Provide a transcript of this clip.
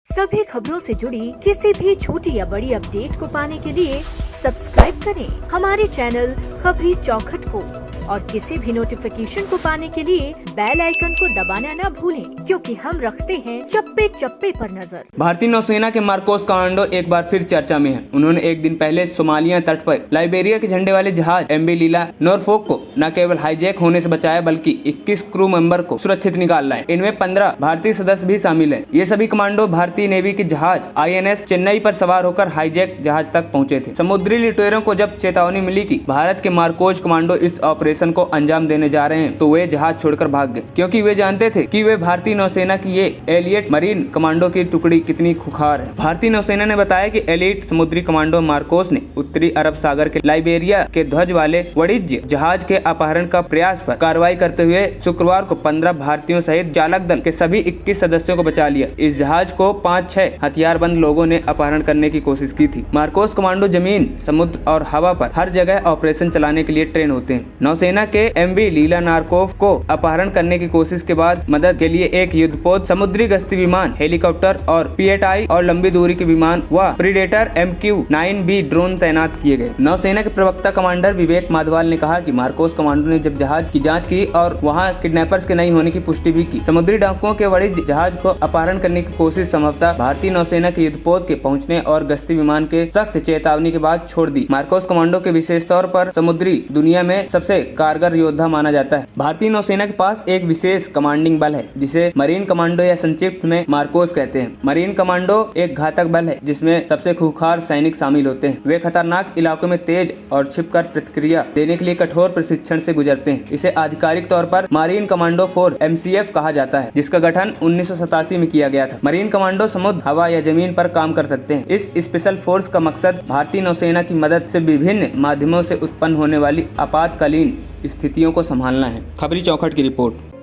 सभी खबरों से जुड़ी किसी भी छोटी या बड़ी अपडेट को पाने के लिए सब्सक्राइब करें हमारे चैनल खबरी चौखट को और किसी भी नोटिफिकेशन को पाने के लिए बेल आइकन को दबाना न भूलें, क्योंकि हम रखते हैं चप्पे चप्पे पर नजर। भारतीय नौसेना के मार्कोस कमांडो एक बार फिर चर्चा में हैं। उन्होंने एक दिन पहले सोमालिया तट पर लाइबेरिया के झंडे वाले जहाज एमवी लीला नॉरफोक को न केवल हाईजैक होने से बचाया, बल्कि 21 क्रू मेंबर को सुरक्षित निकाल लाए। इनमें 15 भारतीय सदस्य भी शामिल हैं। ये सभी कमांडो भारतीय नेवी के जहाज INS चेन्नई पर सवार होकर हाईजैक जहाज तक पहुंचे थे। समुद्री लुटेरों को जब चेतावनी मिली कि भारत के मार्कोस कमांडो इस ऑपरेशन को अंजाम देने जा रहे हैं, तो वे जहाज छोड़कर भाग गए, क्योंकि वे जानते थे कि वे भारतीय नौसेना की ये एलियट मरीन कमांडो की टुकड़ी कितनी खुखार है। भारतीय नौसेना ने बताया कि एलिट समुद्री कमांडो मार्कोस ने उत्तरी अरब सागर के लाइबेरिया के ध्वज वाले वाणिज्य जहाज के अपहरण का प्रयास पर कार्रवाई करते हुए शुक्रवार को 15 भारतीयों सहित चालक दल के सभी 21 सदस्यों को बचा लिया। इस जहाज को 5-6 हथियारबंद लोगों ने अपहरण करने की कोशिश की थी। मार्कोस कमांडो जमीन, समुद्र और हवा पर हर जगह ऑपरेशन चलाने के लिए ट्रेन होते हैं। नौसेना के एमवी लीला नारकोव को अपहरण करने की कोशिश के बाद मदद के लिए एक युद्धपोत, समुद्री गश्ती विमान, हेलीकॉप्टर और PATI और लंबी दूरी के विमान व प्रीडेटर MQ-9B ड्रोन तैनात किए गए। नौसेना के प्रवक्ता कमांडर विवेक माधवाल ने कहा कि मार्कोस कमांडो ने जब जहाज की जांच की और वहां किडनैपर्स के नहीं होने की पुष्टि भी की। समुद्री डाकुओं के वाणिज्य जहाज को अपहरण करने की कोशिश संभवतः भारतीय नौसेना के युद्धपोत के पहुंचने और गश्ती विमान के सख्त चेतावनी के बाद छोड़ दी। मार्कोस कमांडो के विशेष तौर पर समुद्री दुनिया में सबसे कारगर योद्धा माना जाता है। भारतीय नौसेना के पास एक विशेष कमांडिंग बल है, जिसे मरीन कमांडो या संक्षिप्त में मार्कोस कहते हैं। मरीन कमांडो एक घातक बल है, जिसमें सबसे खूंखार सैनिक शामिल होते हैं। वे खतरनाक इलाकों में तेज और छिपकर प्रतिक्रिया देने के लिए कठोर प्रशिक्षण से गुजरते हैं। इसे आधिकारिक तौर पर मरीन कमांडो फोर्स MCF कहा जाता है, जिसका गठन 1987 में किया गया था। मरीन कमांडो समुद्र, हवा या जमीन पर काम कर सकते हैं। इस स्पेशल फोर्स का मकसद भारतीय नौसेना की मदद से विभिन्न माध्यमों से उत्पन्न होने वाली आपातकालीन स्थितियों को संभालना है। खबरी चौखट की रिपोर्ट।